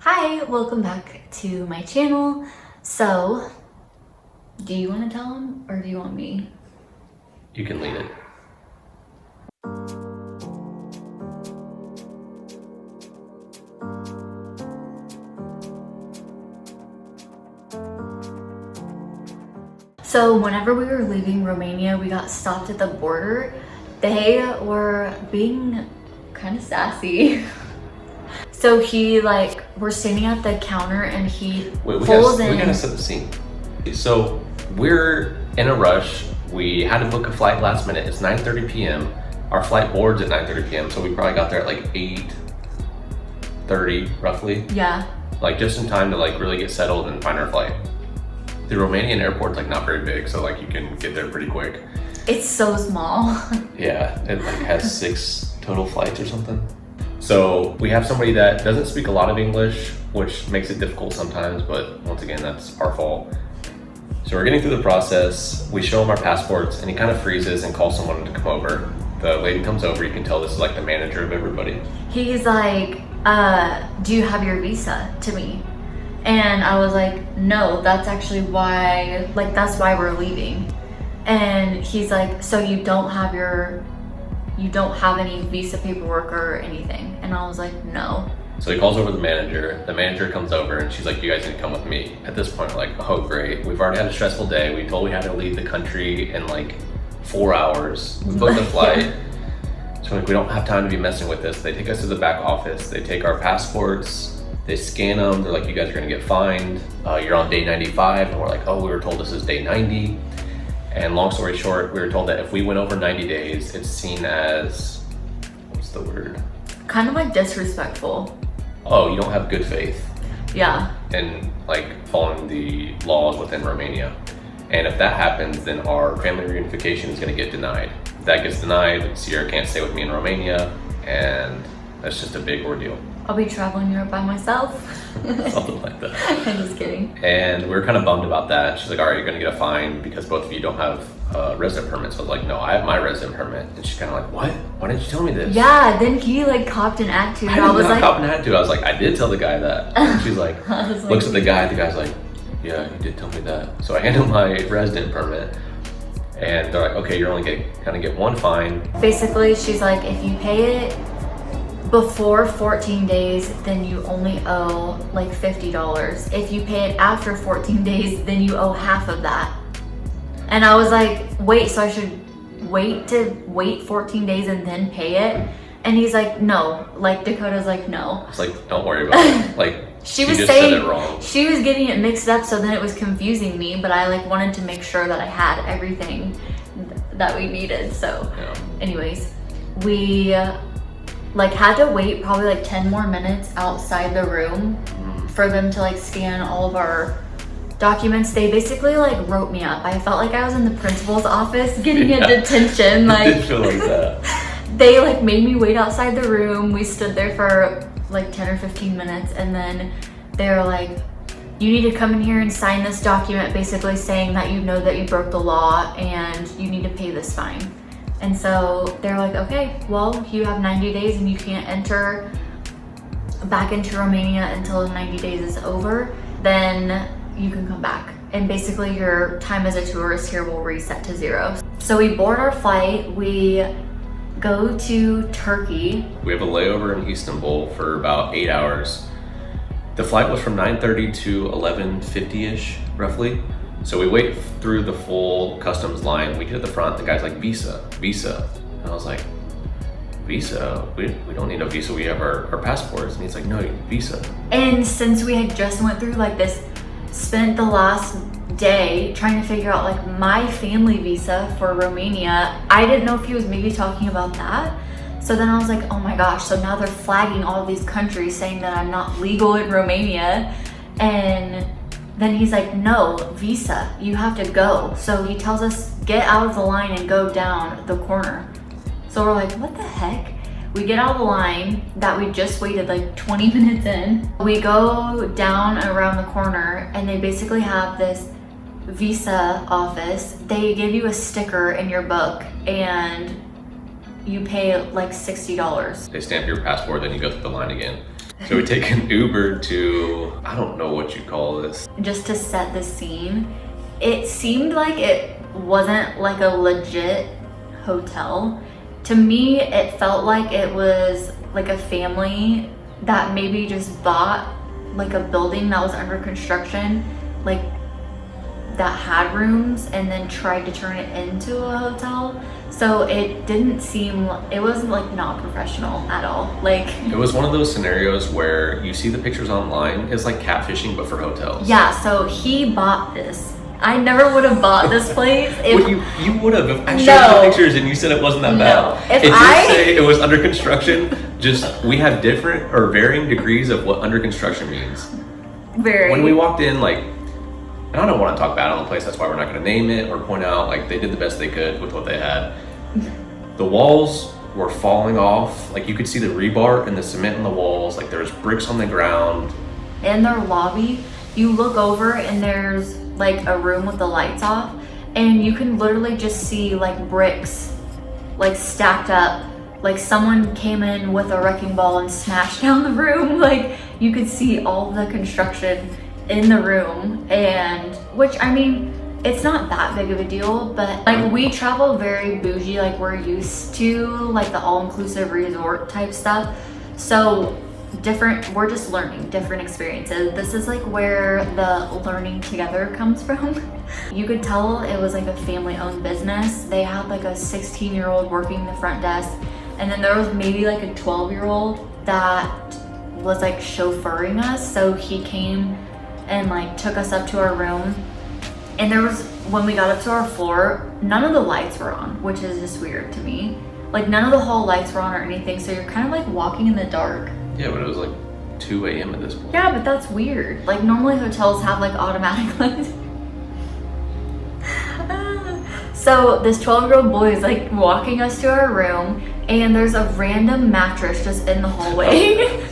Hi, welcome back to my channel. So, do you want to tell them or do you want me? You can lead it. So, whenever we were leaving Romania, we got stopped at the border. They were being kind of sassy. So we're standing at the counter and he pulls in. We gotta set the scene. So we're in a rush. We had to book a flight last minute. It's 9:30 p.m. Our flight boards at 9:30 p.m. So we probably got there at like 8:30 roughly. Yeah. Like just in time to like really get settled and find our flight. The Romanian airport's like not very big, so like you can get there pretty quick. It's so small. Yeah, it like has 6 total flights or something. So we have somebody that doesn't speak a lot of English, which makes it difficult sometimes, but once again, that's our fault. So we're getting through the process. We show him our passports and he kind of freezes and calls someone to come over. The lady comes over, you can tell this is like the manager of everybody. He's like, do you have your visa to me? And I was like, no, that's actually why, that's why we're leaving. And he's like, so you don't have any visa paperwork or anything? And I was like, no. So he calls over the manager comes over and she's like, you guys need to come with me. At this point, we're like, oh great, we've already had a stressful day. We told we had to leave the country in like 4 hours. We booked the flight. So like, we don't have time to be messing with this. They take us to the back office. They take our passports, they scan them. They're like, you guys are gonna get fined. You're on day 95. And we're like, oh, we were told this is day 90. And long story short, we were told that if we went over 90 days, it's seen as, what's the word? Kind of like disrespectful. Oh, you don't have good faith. Yeah. And like following the laws within Romania. And if that happens, then our family reunification is gonna get denied. If that gets denied, Sierra can't stay with me in Romania, and that's just a big ordeal. I'll be traveling Europe by myself. Something like that. I'm just kidding. And we were kind of bummed about that. She's like, all right, you're gonna get a fine because both of you don't have resident permits. So I was like, no, I have my resident permit. And she's kind of like, what? Why didn't you tell me this? Yeah, then he copped an attitude. I was like, cop an attitude. I was like, I did tell the guy that. And she's like, looks at the guy's like, yeah, you did tell me that. So I hand him my resident permit. And they're like, okay, you're only gonna get one fine. Basically, she's like, if you pay it before 14 days, then you only owe like $50. If you pay it after 14 days, then you owe half of that. And I was like, wait, so I should wait 14 days and then pay it? And he's like, no. Like Dakota's like, no. It's like, don't worry about it. Like, she was just saying said it wrong. She was getting it mixed up, so then it was confusing me, but I wanted to make sure that I had everything that we needed. So yeah. Anyways, we had to wait probably 10 more minutes outside the room for them to scan all of our documents. They basically wrote me up. I felt like I was in the principal's office getting a detention. It did feel like that. They made me wait outside the room. We stood there for 10 or 15 minutes, and then they were like, you need to come in here and sign this document basically saying that you know that you broke the law and you need to pay this fine. And so they're like, okay, well, you have 90 days and you can't enter back into Romania until 90 days is over, then you can come back. And basically your time as a tourist here will reset to 0. So we board our flight, we go to Turkey. We have a layover in Istanbul for about 8 hours. The flight was from 9:30 to 11:50-ish, roughly. So we wait through the full customs line. We get at the front, the guy's like, visa. And I was like, visa? We don't need a visa, we have our passports. And he's like, no, visa. And since we had just went through spent the last day trying to figure out my family visa for Romania, I didn't know if he was maybe talking about that. So then I was like, oh my gosh, so now they're flagging all of these countries saying that I'm not legal in Romania. And then he's like, no, visa, you have to go. So he tells us, get out of the line and go down the corner. So we're like, what the heck? We get out of the line that we just waited 20 minutes in. We go down around the corner and they basically have this visa office. They give you a sticker in your book and you pay $60. They stamp your passport, then you go through the line again. So we take an Uber to, I don't know what you call this. Just to set the scene, it seemed like it wasn't like a legit hotel. To me, it felt like it was like a family that maybe just bought like a building that was under construction, like that had rooms, and then tried to turn it into a hotel. So it didn't seem, it wasn't like not professional at all. Like, it was one of those scenarios where you see the pictures online. It's like catfishing, but for hotels. yeah, so he bought this. I never would have bought this place if Well, you would have if I showed you the pictures and you said it wasn't that bad. If It did say it was under construction. Just we have different or varying degrees of what under construction means. very When we walked in, like, and I don't want to talk bad on the place. That's why we're not going to name it or point out. Like, they did the best they could with what they had. The walls were falling off. Like, you could see the rebar and the cement in the walls. Like, there was bricks on the ground. in their lobby, you look over and there's like a room with the lights off, and you can literally just see like bricks like stacked up, like someone came in with a wrecking ball and smashed down the room. Like, you could see all the construction in the room, and which, I mean, it's not that big of a deal, but like we travel very bougie, like we're used to like the all-inclusive resort type stuff, so we're just learning different experiences. This is like where the learning together comes from. You could tell it was like a family-owned business. They had like a 16-year-old working the front desk, and then there was maybe like a 12-year-old that was like chauffeuring us. So he came and like took us up to our room, and there was, when we got up to our floor, none of the lights were on, which is just weird to me. Like, none of the hall lights were on or anything, so you're kind of like walking in the dark. Yeah, but it was like 2 a.m. at this point. Yeah, but that's weird. Like, normally hotels have like automatic lights. So this 12-year-old boy is like walking us to our room, and there's a random mattress just in the hallway.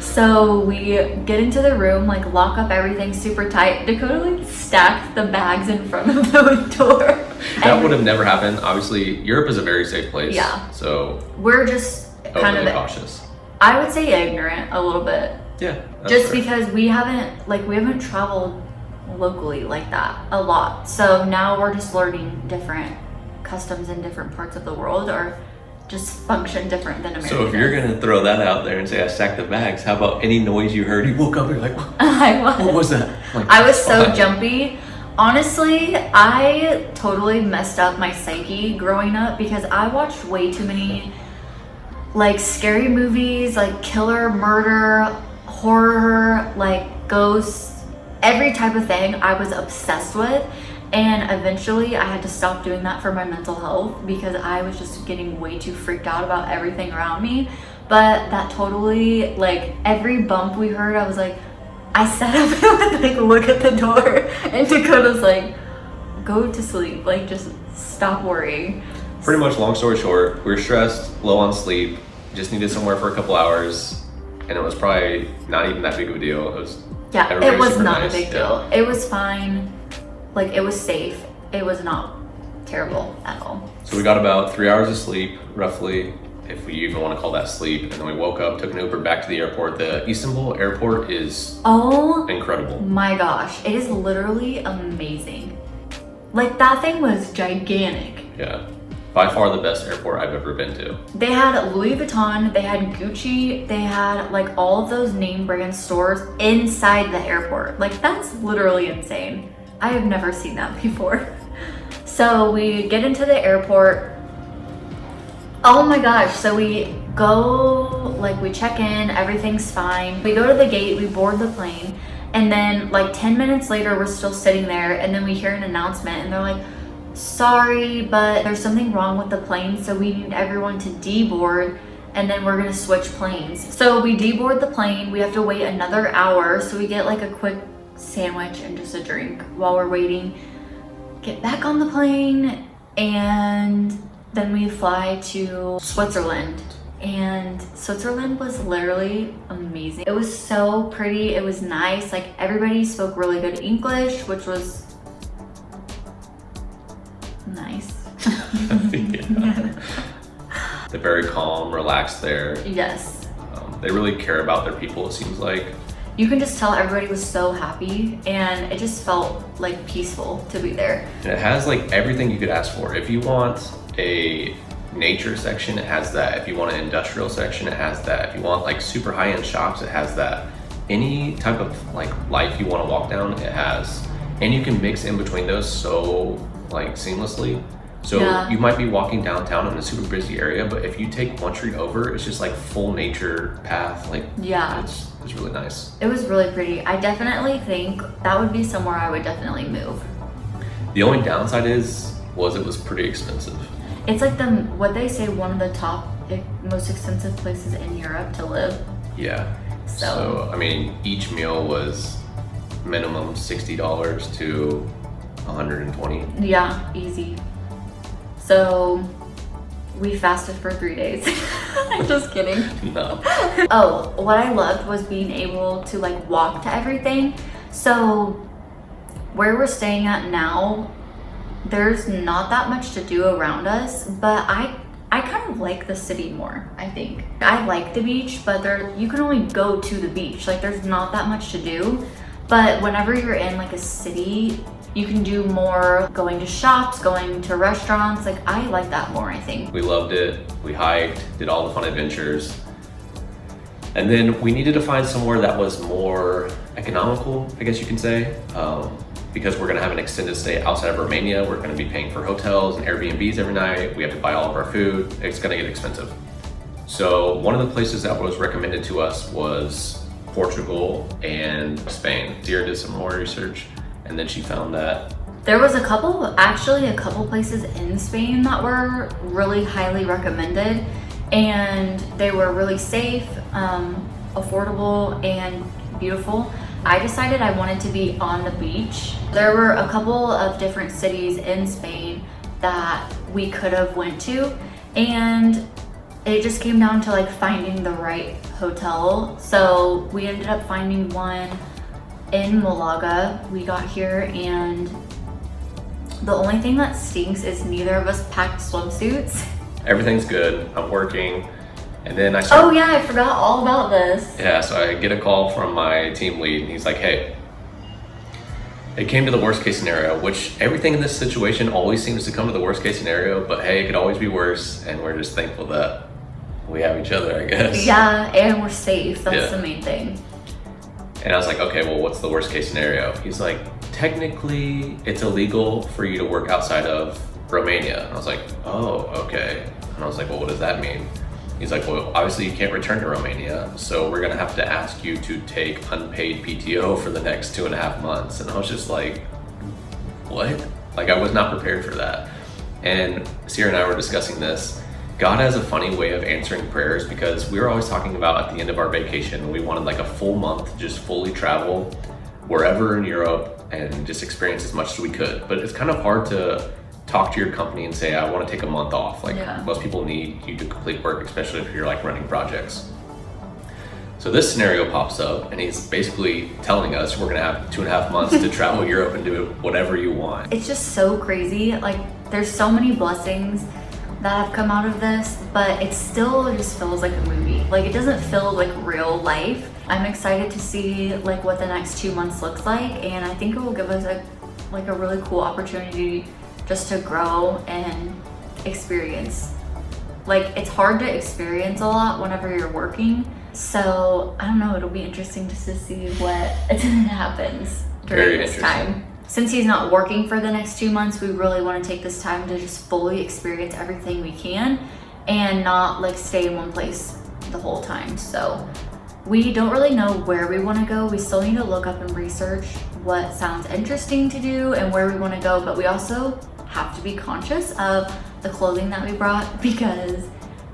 So we get into the room, like lock up everything super tight. Dakota like stacked the bags in front of the door. That would have never happened. Obviously, Europe is a very safe place. Yeah. So we're just kind overly of cautious. I would say ignorant a little bit. Yeah. Just fair. because we haven't traveled locally like that a lot. So now we're just learning different customs in different parts of the world, or just function different than America. So if you're gonna throw that out there and say I stacked the bags, how about any noise you heard? You woke up, you're like, what was that? Like, I was so jumpy. Honestly, I totally messed up my psyche growing up because I watched way too many like scary movies, like killer, murder, horror, like ghosts, every type of thing I was obsessed with. And eventually I had to stop doing that for my mental health because I was just getting way too freaked out about everything around me. But that totally, like, every bump we heard, I was like, I sat up and would like look at the door, and Dakota's like, go to sleep, like just stop worrying. Pretty much, long story short, we were stressed, low on sleep, just needed somewhere for a couple hours, and it was probably not even that big of a deal. It was It was super not nice. a big deal. It was fine. Like, it was safe. It was not terrible at all. So we got about 3 hours of sleep, roughly, if we even want to call that sleep. And then we woke up, took an Uber back to the airport. The Istanbul airport is incredible. My gosh, it is literally amazing. Like, that thing was gigantic. Yeah, by far the best airport I've ever been to. They had Louis Vuitton, they had Gucci, they had like all of those name brand stores inside the airport. Like, that's literally insane. I have never seen that before. So we get into the airport. Oh my gosh, so we go, like, we check in, everything's fine. We go to the gate, we board the plane, and then like 10 minutes later, we're still sitting there, and then we hear an announcement, and they're like, sorry, but there's something wrong with the plane, so we need everyone to deboard, and then we're gonna switch planes. So we deboard the plane, we have to wait another hour, so we get like a quick sandwich and just a drink while we're waiting, get back on the plane, and then we fly to Switzerland. And Switzerland was literally amazing. It was so pretty, it was nice, like everybody spoke really good English, which was nice. Yeah. They're very calm, relaxed there. Yes. They really care about their people, it seems like. You can just tell everybody was so happy, and it just felt like peaceful to be there. And it has like everything you could ask for. If you want a nature section, it has that. If you want an industrial section, it has that. If you want like super high-end shops, it has that. Any type of like life you want to walk down, it has. And you can mix in between those so like seamlessly. So Yeah. you might be walking downtown in a super busy area, but if you take one street over, it's just like full nature path. Like Yeah. it's really nice. It was really pretty. I definitely think that would be somewhere I would definitely move. The only downside was it was pretty expensive. It's like what they say, one of the top most expensive places in Europe to live. Yeah. So I mean, each meal was minimum $60 to $120. yeah, easy. So we fasted for 3 days. I'm just kidding. No. Oh, what I loved was being able to like walk to everything. So where we're staying at now, there's not that much to do around us, but I kind of like the city more, I think. I like the beach, but you can only go to the beach. Like there's not that much to do. But whenever you're in like a city, you can do more going to shops, going to restaurants. Like I like that more, I think. We loved it. We hiked, did all the fun adventures. And then we needed to find somewhere that was more economical, I guess you can say. Because we're gonna have an extended stay outside of Romania. We're gonna be paying for hotels and Airbnbs every night. We have to buy all of our food. It's gonna get expensive. So one of the places that was recommended to us was Portugal and Spain. Zira did some more research, and then she found that There was a couple places in Spain that were really highly recommended, and they were really safe, affordable, and beautiful. I decided I wanted to be on the beach. There were a couple of different cities in Spain that we could have went to, and it just came down to like finding the right hotel. So we ended up finding one in Malaga. We got here, and the only thing that stinks is neither of us packed swimsuits. everything's good. I'm working. And then I Oh started, yeah, I forgot all about this. yeah, so I get a call from my team lead, and he's like, hey, it came to the worst case scenario, which everything in this situation always seems to come to the worst case scenario, but hey, it could always be worse, and we're just thankful that we have each other, I guess. Yeah, and we're safe. That's Yeah. the main thing. And I was like, okay, well, what's the worst case scenario? He's like, technically, it's illegal for you to work outside of Romania. And I was like, oh, okay. And I was like, well, what does that mean? He's like, well, obviously you can't return to Romania, so we're gonna have to ask you to take unpaid PTO for the next 2.5 months. And I was just like, what? Like, I was not prepared for that. And Sierra and I were discussing this. God has a funny way of answering prayers, because we were always talking about at the end of our vacation, we wanted like a full month to just fully travel wherever in Europe and just experience as much as we could. But it's kind of hard to talk to your company and say, I want to take a month off. Like Yeah. most people need you to complete work, especially if you're like running projects. So this scenario pops up, and he's basically telling us we're gonna have 2.5 months to travel Europe and do whatever you want. It's just so crazy. Like, there's so many blessings that have come out of this, but it still just feels like a movie. Like, it doesn't feel like real life. I'm excited to see like what the next 2 months looks like, and I think it will give us a really cool opportunity just to grow and experience. Like, it's hard to experience a lot whenever you're working. So I don't know, it'll be interesting just to see what happens during Very this interesting. time. Since he's not working for the next 2 months, we really want to take this time to just fully experience everything we can and not like stay in one place the whole time. So we don't really know where we want to go. We still need to look up and research what sounds interesting to do and where we want to go, but we also have to be conscious of the clothing that we brought, because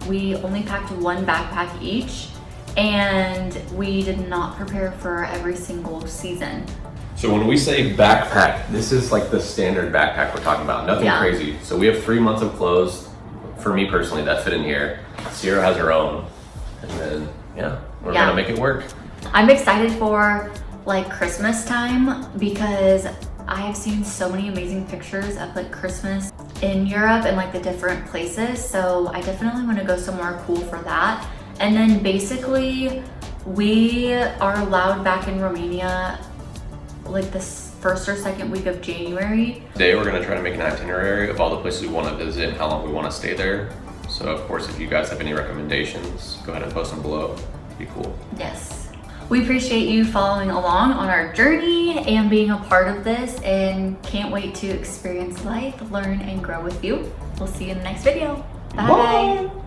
we only packed one backpack each, and we did not prepare for every single season. So when we say backpack, this is like the standard backpack we're talking about, nothing Yeah. crazy. So we have 3 months of clothes, for me personally, that fit in here. Sierra has her own, and then we're Yeah. gonna make it work. I'm excited for like Christmas time, because I have seen so many amazing pictures of like Christmas in Europe and like the different places. So I definitely want to go somewhere cool for that. And then basically we are allowed back in Romania like this first or second week of January. Today we're gonna try to make an itinerary of all the places we want to visit and how long we want to stay there. So of course, if you guys have any recommendations, go ahead and post them below. It'd be cool. Yes. We appreciate you following along on our journey and being a part of this, and can't wait to experience life, learn, and grow with you. We'll see you in the next video. Bye. Bye.